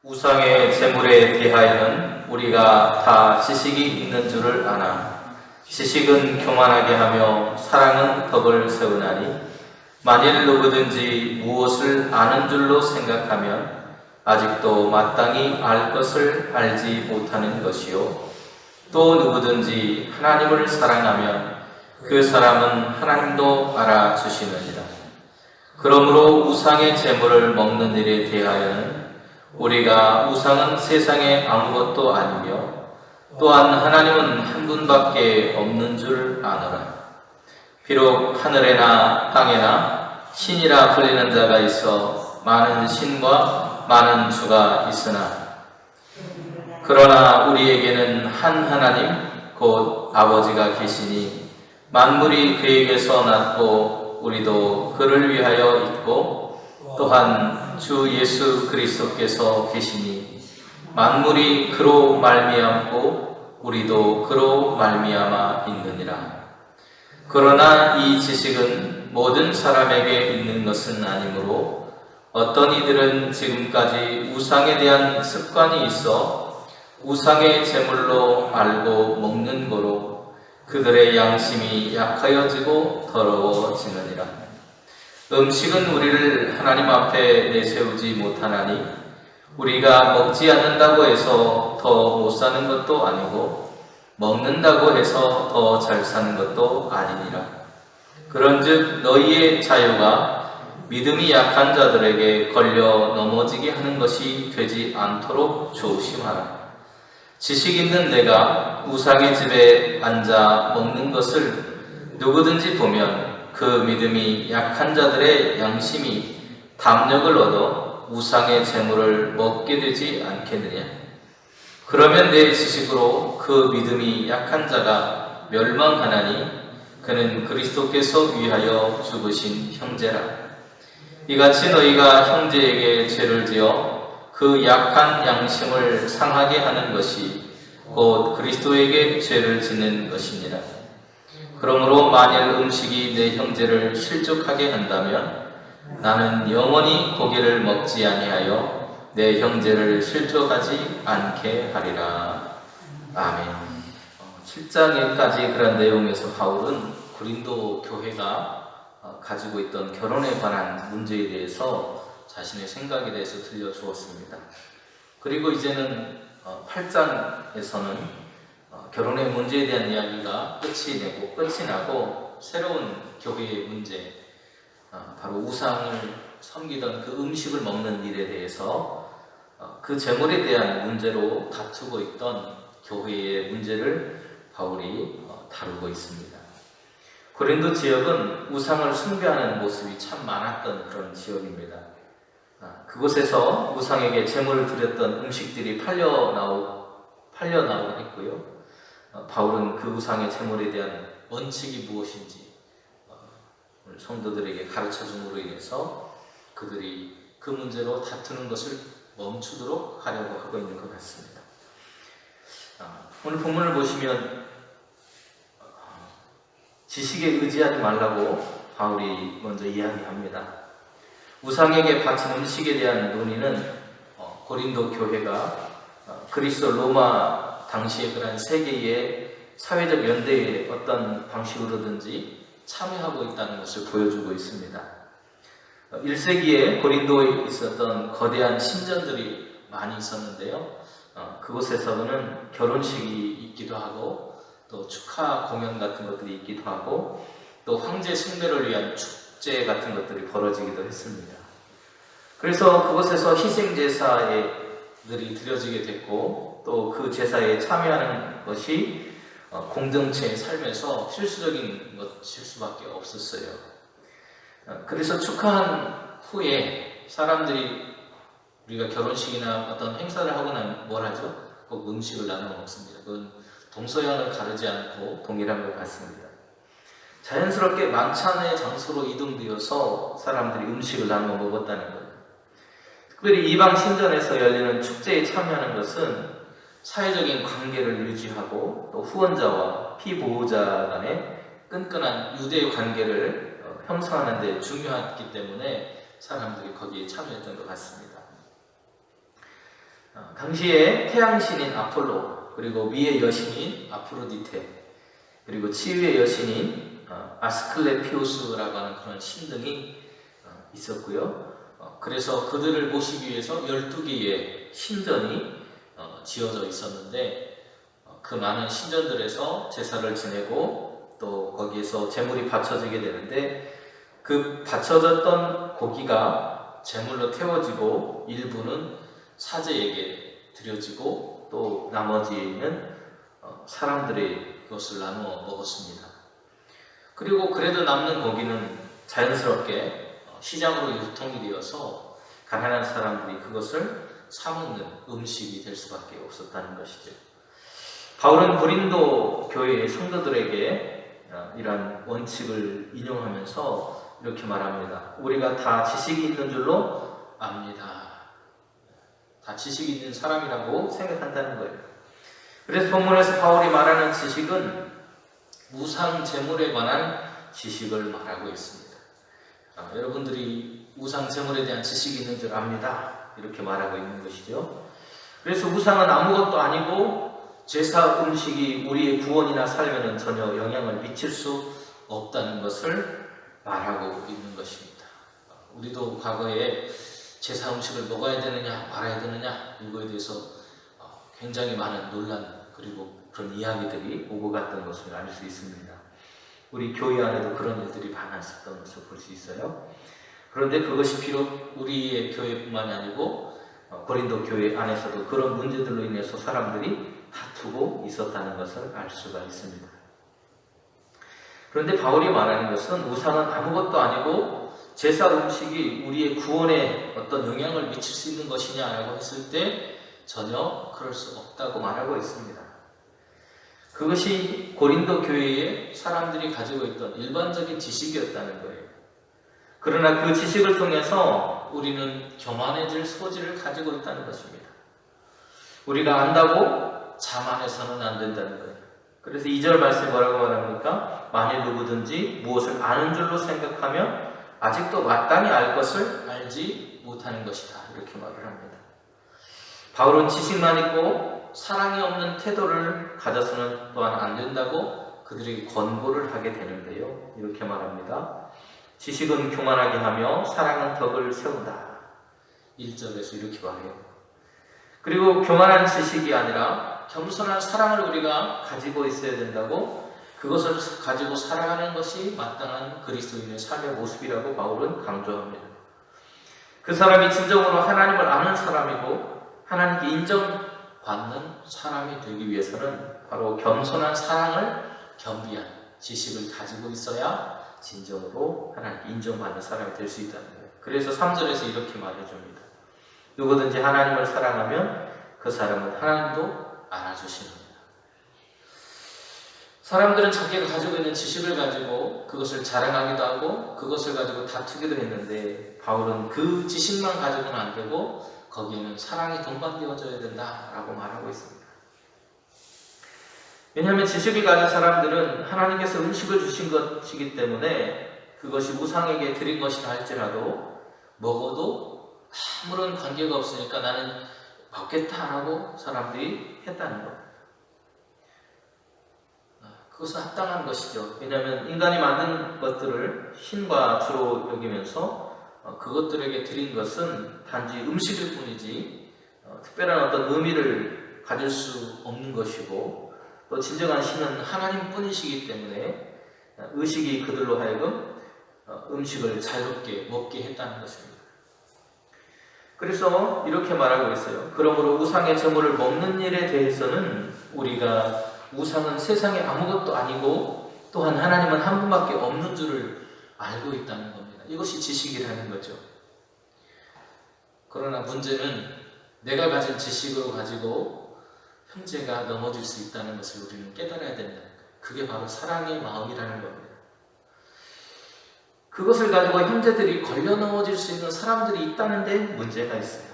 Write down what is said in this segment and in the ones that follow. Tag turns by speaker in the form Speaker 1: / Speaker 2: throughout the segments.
Speaker 1: 우상의 제물에 대하여는 우리가 다 지식이 있는 줄을 아나 지식은 교만하게 하며 사랑은 덕을 세우나니 만일 누구든지 무엇을 아는 줄로 생각하면 아직도 마땅히 알 것을 알지 못하는 것이요 또 누구든지 하나님을 사랑하면 그 사람은 하나님도 알아주시느니라. 그러므로 우상의 제물을 먹는 일에 대하여는 우리가 우상은 세상에 아무것도 아니며 또한 하나님은 한 분밖에 없는 줄 아노라. 비록 하늘에나 땅에나 신이라 불리는 자가 있어 많은 신과 많은 주가 있으나 그러나 우리에게는 한 하나님 곧 아버지가 계시니 만물이 그에게서 났고 우리도 그를 위하여 있고 또한 주 예수 그리스도께서 계시니 만물이 그로 말미암고 우리도 그로 말미암아 있느니라. 그러나 이 지식은 모든 사람에게 있는 것은 아니므로 어떤 이들은 지금까지 우상에 대한 습관이 있어 우상의 제물로 알고 먹는 거로 그들의 양심이 약하여지고 더러워지느니라. 음식은 우리를 하나님 앞에 내세우지 못하나니 우리가 먹지 않는다고 해서 더 못 사는 것도 아니고 먹는다고 해서 더 잘 사는 것도 아니니라. 그런즉 너희의 자유가 믿음이 약한 자들에게 걸려 넘어지게 하는 것이 되지 않도록 조심하라. 지식 있는 내가 우상의 집에 앉아 먹는 것을 누구든지 보면 그 믿음이 약한 자들의 양심이 담력을 얻어 우상의 제물을 먹게 되지 않겠느냐. 그러면 내 지식으로 그 믿음이 약한 자가 멸망하나니 그는 그리스도께서 위하여 죽으신 형제라. 이같이 너희가 형제에게 죄를 지어 그 약한 양심을 상하게 하는 것이 곧 그리스도에게 죄를 짓는 것이니라. 그러므로 만일 음식이 내 형제를 실족하게 한다면 나는 영원히 고기를 먹지 아니하여 내 형제를 실족하지 않게 하리라. 아멘. 7장에까지 그런 내용에서 바울은 고린도 교회가 가지고 있던 결혼에 관한 문제에 대해서 자신의 생각에 대해서 들려주었습니다. 그리고 이제는 8장에서는 결혼의 문제에 대한 이야기가 끝이 나고 새로운 교회의 문제, 바로 우상을 섬기던 그 음식을 먹는 일에 대해서 그 제물에 대한 문제로 다투고 있던 교회의 문제를 바울이 다루고 있습니다. 고린도 지역은 우상을 숭배하는 모습이 참 많았던 그런 지역입니다. 그곳에서 우상에게 제물을 드렸던 음식들이 팔려 나오곤 했고요. 바울은 그 우상의 제물에 대한 원칙이 무엇인지 성도들에게 가르쳐줌으로 인해서 그들이 그 문제로 다투는 것을 멈추도록 하려고 하고 있는 것 같습니다. 오늘 본문을 보시면 지식에 의지하지 말라고 바울이 먼저 이야기합니다. 우상에게 바친 음식에 대한 논의는 고린도 교회가 그리스 로마 당시의 그런 세계의 사회적 연대에 어떤 방식으로든지 참여하고 있다는 것을 보여주고 있습니다. 1세기에 고린도에 있었던 거대한 신전들이 많이 있었는데요. 그곳에서는 결혼식이 있기도 하고 또 축하 공연 같은 것들이 있기도 하고 또 황제 숭배를 위한 축제 같은 것들이 벌어지기도 했습니다. 그래서 그곳에서 희생제사들이 드려지게 됐고 또 그 제사에 참여하는 것이 공동체의 삶에서 필수적인 것일 수밖에 없었어요. 그래서 축하한 후에 사람들이 우리가 결혼식이나 어떤 행사를 하고 나면 뭘 하죠? 꼭 음식을 나눠 먹습니다. 그건 동서양을 가르지 않고 동일한 것 같습니다. 자연스럽게 만찬의 장소로 이동되어서 사람들이 음식을 나눠 먹었다는 거예요. 특별히 이방 신전에서 열리는 축제에 참여하는 것은 사회적인 관계를 유지하고 또 후원자와 피보호자 간의 끈끈한 유대 관계를 형성하는 데 중요했기 때문에 사람들이 거기에 참여했던 것 같습니다. 당시에 태양신인 아폴로, 그리고 미의 여신인 아프로디테, 그리고 치유의 여신인 아스클레피오스라고 하는 그런 신등이 있었고요. 그래서 그들을 모시기 위해서 12개의 신전이 지어져 있었는데, 그 많은 신전들에서 제사를 지내고 또 거기에서 제물이 바쳐지게 되는데, 그 바쳐졌던 고기가 제물로 태워지고 일부는 사제에게 드려지고 또 나머지는 사람들이 그것을 나누어 먹었습니다. 그리고 그래도 남는 고기는 자연스럽게 시장으로 유통이 되어서 가난한 사람들이 그것을 사먹는 음식이 될 수밖에 없었다는 것이죠. 바울은 고린도 교회의 성도들에게 이러한 원칙을 인용하면서 이렇게 말합니다. 우리가 다 지식이 있는 줄로 압니다. 다 지식이 있는 사람이라고 생각한다는 거예요. 그래서 본문에서 바울이 말하는 지식은 우상 제물에 관한 지식을 말하고 있습니다. 여러분들이 우상 제물에 대한 지식이 있는 줄 압니다. 이렇게 말하고 있는 것이죠. 그래서 우상은 아무것도 아니고 제사 음식이 우리의 구원이나 삶에는 전혀 영향을 미칠 수 없다는 것을 말하고 있는 것입니다. 우리도 과거에 제사 음식을 먹어야 되느냐 말아야 되느냐 이거에 대해서 굉장히 많은 논란 그리고 그런 이야기들이 오고 갔던 것을 알 수 있습니다. 우리 교회 안에도 그런 일들이 많았었던 것을 볼 수 있어요. 그런데 그것이 비록 우리의 교회뿐만이 아니고 고린도 교회 안에서도 그런 문제들로 인해서 사람들이 다투고 있었다는 것을 알 수가 있습니다. 그런데 바울이 말하는 것은 우상은 아무것도 아니고 제사 음식이 우리의 구원에 어떤 영향을 미칠 수 있는 것이냐라고 했을 때 전혀 그럴 수 없다고 말하고 있습니다. 그것이 고린도 교회의 사람들이 가지고 있던 일반적인 지식이었다는 거예요. 그러나 그 지식을 통해서 우리는 교만해질 소지를 가지고 있다는 것입니다. 우리가 안다고 자만해서는 안 된다는 거예요. 그래서 2절 말씀에 뭐라고 말합니까? 만일 누구든지 무엇을 아는 줄로 생각하면 아직도 마땅히 알 것을 알지 못하는 것이다. 이렇게 말을 합니다. 바울은 지식만 있고 사랑이 없는 태도를 가져서는 또한 안 된다고 그들에게 권고를 하게 되는데요. 이렇게 말합니다. 지식은 교만하게 하며 사랑은 덕을 세운다. 1절에서 이렇게 말해요. 그리고 교만한 지식이 아니라 겸손한 사랑을 우리가 가지고 있어야 된다고, 그것을 가지고 살아가는 것이 마땅한 그리스도인의 삶의 모습이라고 바울은 강조합니다. 그 사람이 진정으로 하나님을 아는 사람이고 하나님께 인정받는 사람이 되기 위해서는 바로 겸손한 사랑을 겸비한 지식을 가지고 있어야 진정으로 하나님께 인정받는 사람이 될 수 있다는 거예요. 그래서 3절에서 이렇게 말해줍니다. 누구든지 하나님을 사랑하면 그 사람은 하나님도 알아주십니다. 사람들은 자기가 가지고 있는 지식을 가지고 그것을 자랑하기도 하고 그것을 가지고 다투기도 했는데, 바울은 그 지식만 가지고는 안 되고 거기에는 사랑이 동반되어져야 된다라고 말하고 있습니다. 왜냐하면 지식을 가진 사람들은 하나님께서 음식을 주신 것이기 때문에 그것이 우상에게 드린 것이라 할지라도 먹어도 아무런 관계가 없으니까 나는 먹겠다라고 사람들이 했다는 것. 그것은 합당한 것이죠. 왜냐하면 인간이 만든 것들을 신과 주로 여기면서 그것들에게 드린 것은 단지 음식일 뿐이지 특별한 어떤 의미를 가질 수 없는 것이고, 또 진정한 신은 하나님 뿐이시기 때문에 의식이 그들로 하여금 음식을 자유롭게 먹게 했다는 것입니다. 그래서 이렇게 말하고 있어요. 그러므로 우상의 제물을 먹는 일에 대해서는 우리가 우상은 세상에 아무것도 아니고 또한 하나님은 한 분밖에 없는 줄을 알고 있다는 겁니다. 이것이 지식이라는 거죠. 그러나 문제는 내가 가진 지식으로 가지고 형제가 넘어질 수 있다는 것을 우리는 깨달아야 된다는 거예요. 그게 바로 사랑의 마음이라는 겁니다. 그것을 가지고 형제들이 걸려 넘어질 수 있는 사람들이 있다는 데 문제가 있어요.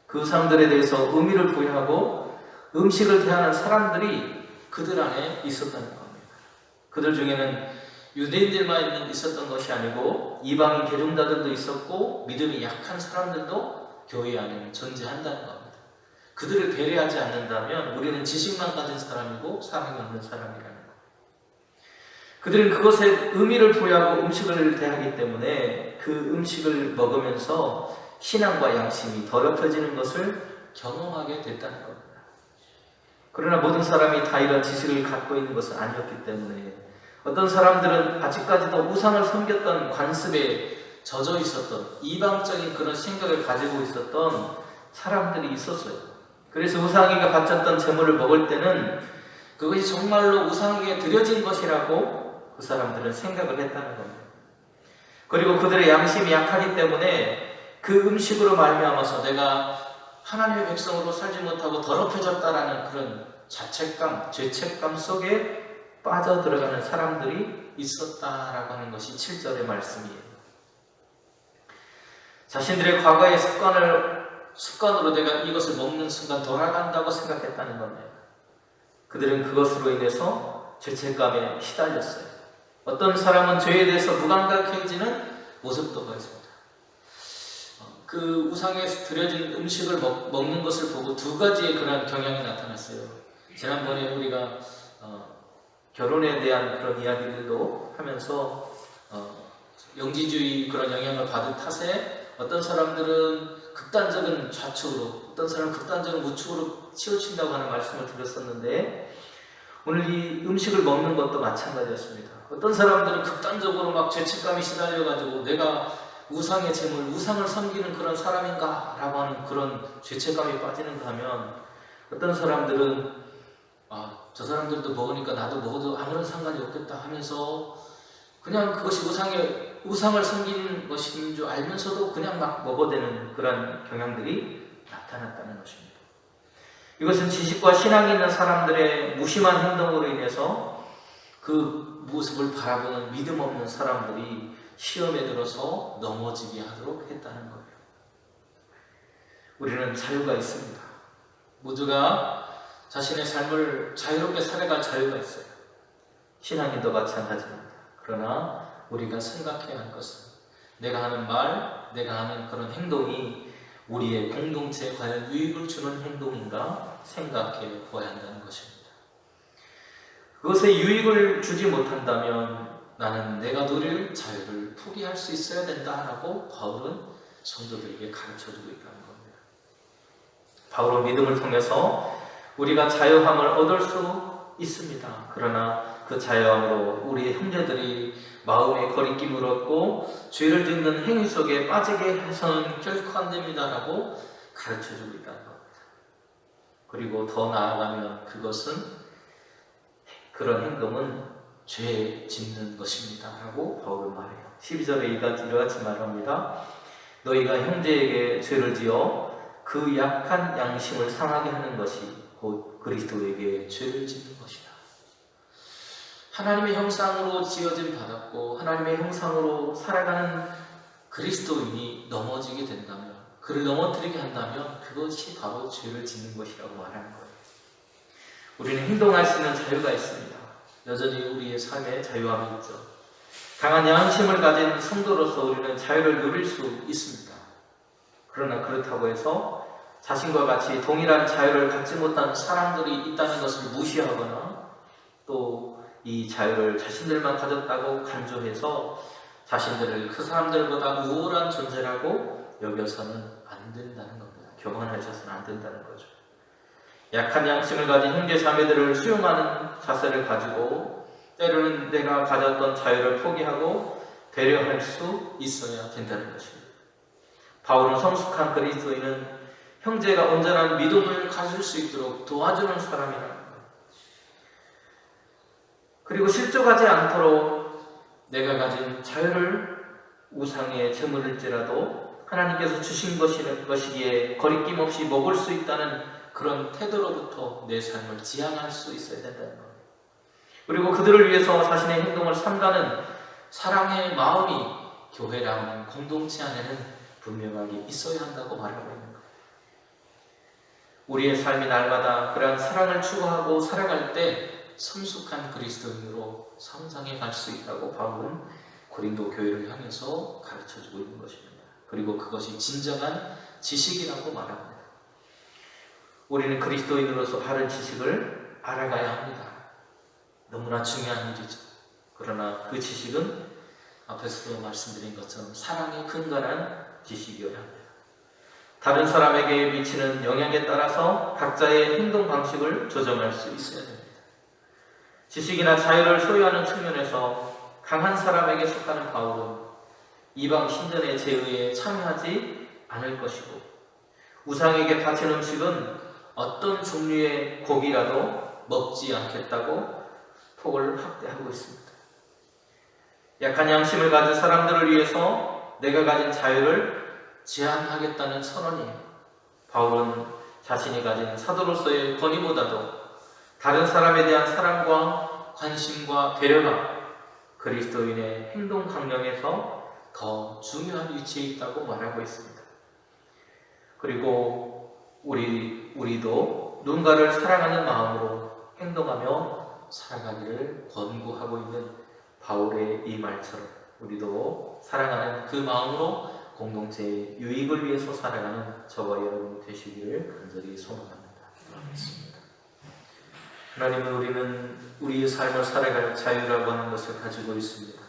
Speaker 1: 그 사람들에 대해서 의미를 부여하고 음식을 대하는 사람들이 그들 안에 있었다는 겁니다. 그들 중에는 유대인들만 있었던 것이 아니고 이방인 개종자들도 있었고 믿음이 약한 사람들도 교회 안에 존재한다는 겁니다. 그들을 배려하지 않는다면 우리는 지식만 가진 사람이고 사랑이 없는 사람이라는 것. 그들은 그것에 의미를 부여하고 음식을 대하기 때문에 그 음식을 먹으면서 신앙과 양심이 더럽혀지는 것을 경험하게 됐다는 겁니다. 그러나 모든 사람이 다 이런 지식을 갖고 있는 것은 아니었기 때문에 어떤 사람들은 아직까지도 우상을 섬겼던 관습에 젖어 있었던 이방적인 그런 생각을 가지고 있었던 사람들이 있었어요. 그래서 우상에게 바쳤던 제물을 먹을 때는 그것이 정말로 우상에게 드려진 것이라고 그 사람들은 생각을 했다는 겁니다. 그리고 그들의 양심이 약하기 때문에 그 음식으로 말미암아서 내가 하나님의 백성으로 살지 못하고 더럽혀졌다라는 그런 자책감, 죄책감 속에 빠져들어가는 사람들이 있었다라고 하는 것이 7절의 말씀이에요. 자신들의 과거의 습관으로 내가 이것을 먹는 순간 돌아간다고 생각했다는 겁니다. 그들은 그것으로 인해서 죄책감에 시달렸어요. 어떤 사람은 죄에 대해서 무감각해지는 모습도 보였습니다. 그 우상에서 드려진 음식을 먹는 것을 보고 두 가지의 그런 경향이 나타났어요. 지난번에 우리가 결혼에 대한 그런 이야기들도 하면서 영지주의 그런 영향을 받은 탓에 어떤 사람들은 극단적인 좌측으로, 어떤 사람은 극단적인 우측으로 치우친다고 하는 말씀을 드렸었는데, 오늘 이 음식을 먹는 것도 마찬가지였습니다. 어떤 사람들은 극단적으로 막 죄책감이 시달려가지고 내가 우상의 제물, 우상을 섬기는 그런 사람인가? 라고 하는 그런 죄책감이 빠지는가 하면, 어떤 사람들은 저 사람들도 먹으니까 나도 먹어도 아무런 상관이 없겠다 하면서 그냥 그것이 우상을 섬기는 것인 줄 알면서도 그냥 막 먹어대는 그런 경향들이 나타났다는 것입니다. 이것은 지식과 신앙이 있는 사람들의 무심한 행동으로 인해서 그 모습을 바라보는 믿음 없는 사람들이 시험에 들어서 넘어지게 하도록 했다는 거예요. 우리는 자유가 있습니다. 모두가 자신의 삶을 자유롭게 살아갈 자유가 있어요. 신앙인도 마찬가지입니다. 그러나 우리가 생각해야 할 것은 내가 하는 말, 내가 하는 그런 행동이 우리의 공동체에 과연 유익을 주는 행동인가 생각해 보아야 한다는 것입니다. 그것에 유익을 주지 못한다면 나는 내가 누릴 자유를 포기할 수 있어야 된다라고 바울은 성도들에게 가르쳐주고 있다는 겁니다. 바울은 믿음을 통해서 우리가 자유함을 얻을 수 있습니다. 그러나 그 자유함으로 우리 형제들이 마음의 거리낌을 얻고 죄를 짓는 행위 속에 빠지게 해서는 결코 안 됩니다라고 가르쳐주고 있다는 겁니다. 그리고 더 나아가면 그런 행동은 죄 짓는 것입니다 라고 바울은 말해요. 12절에 이같이 말합니다. 너희가 형제에게 죄를 지어 그 약한 양심을 상하게 하는 것이 곧 그리스도에게 죄를 짓는 것이다. 하나님의 형상으로 지어진 받았고 하나님의 형상으로 살아가는 그리스도인이 넘어지게 된다면, 그를 넘어뜨리게 한다면 그것이 바로 죄를 짓는 것이라고 말하는 거예요. 우리는 행동할 수 있는 자유가 있습니다. 여전히 우리의 삶에 자유함이 있죠. 강한 양심을 가진 성도로서 우리는 자유를 누릴 수 있습니다. 그러나 그렇다고 해서 자신과 같이 동일한 자유를 갖지 못한 사람들이 있다는 것을 무시하거나 또 이 자유를 자신들만 가졌다고 간주해서 자신들을 그 사람들보다 우월한 존재라고 여겨서는 안 된다는 겁니다. 교만하셔서는 안 된다는 거죠. 약한 양심을 가진 형제 자매들을 수용하는 자세를 가지고 때로는 내가 가졌던 자유를 포기하고 배려할 수 있어야 된다는 것입니다. 바울은 성숙한 그리스도인은 형제가 온전한 믿음을 가질 수 있도록 도와주는 사람이라는 거예요. 그리고 실족하지 않도록 내가 가진 자유를 우상의 제물일지라도 하나님께서 주신 것이기에 거리낌 없이 먹을 수 있다는 그런 태도로부터 내 삶을 지향할 수 있어야 된다는 거예요. 그리고 그들을 위해서 자신의 행동을 삼가는 사랑의 마음이 교회라는 공동체 안에는 분명하게 있어야 한다고 말하고 있는 거예요. 우리의 삶이 날마다 그러한 사랑을 추구하고 살아갈 때 성숙한 그리스도인으로 성장해 갈 수 있다고 바울은 고린도 교회를 향해서 가르쳐주고 있는 것입니다. 그리고 그것이 진정한 지식이라고 말합니다. 우리는 그리스도인으로서 바른 지식을 알아가야 합니다. 너무나 중요한 일이죠. 그러나 그 지식은 앞에서도 말씀드린 것처럼 사랑에 근간한 지식이어야 합니다. 다른 사람에게 미치는 영향에 따라서 각자의 행동 방식을 조정할 수 있어야 됩니다. 지식이나 자유를 소유하는 측면에서 강한 사람에게 속하는 바울은 이방 신전의 제의에 참여하지 않을 것이고, 우상에게 바친 음식은 어떤 종류의 고기라도 먹지 않겠다고 폭을 확대하고 있습니다. 약한 양심을 가진 사람들을 위해서 내가 가진 자유를 제한하겠다는 선언이에요. 바울은 자신이 가진 사도로서의 권위보다도 다른 사람에 대한 사랑과 관심과 배려가 그리스도인의 행동 강령에서 더 중요한 위치에 있다고 말하고 있습니다. 그리고 우리도 누군가를 사랑하는 마음으로 행동하며 살아가기를 권고하고 있는 바울의 이 말처럼 우리도 사랑하는 그 마음으로 공동체의 유익을 위해서 살아가는 저와 여러분 되시기를 간절히 소망합니다. 기도하겠습니다. 하나님은 우리는 우리의 삶을 살아갈 자유라고 하는 것을 가지고 있습니다.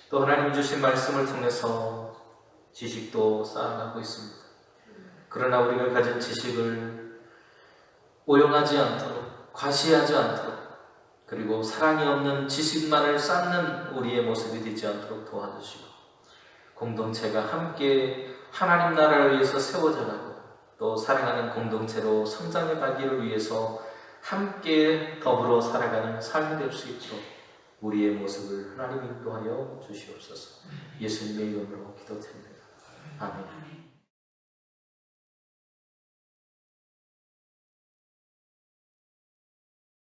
Speaker 1: 또 하나님 주신 말씀을 통해서 지식도 쌓아가고 있습니다. 그러나 우리가 가진 지식을 오용하지 않도록, 과시하지 않도록, 그리고 사랑이 없는 지식만을 쌓는 우리의 모습이 되지 않도록 도와주시고, 공동체가 함께 하나님 나라를 위해서 세워져가고 또 사랑하는 공동체로 성장해 가기를 위해서 함께 더불어 살아가는 삶이 될 수 있도록 우리의 모습을 하나님 인도하여 주시옵소서. 예수님의 이름으로 기도드립니다. 아멘.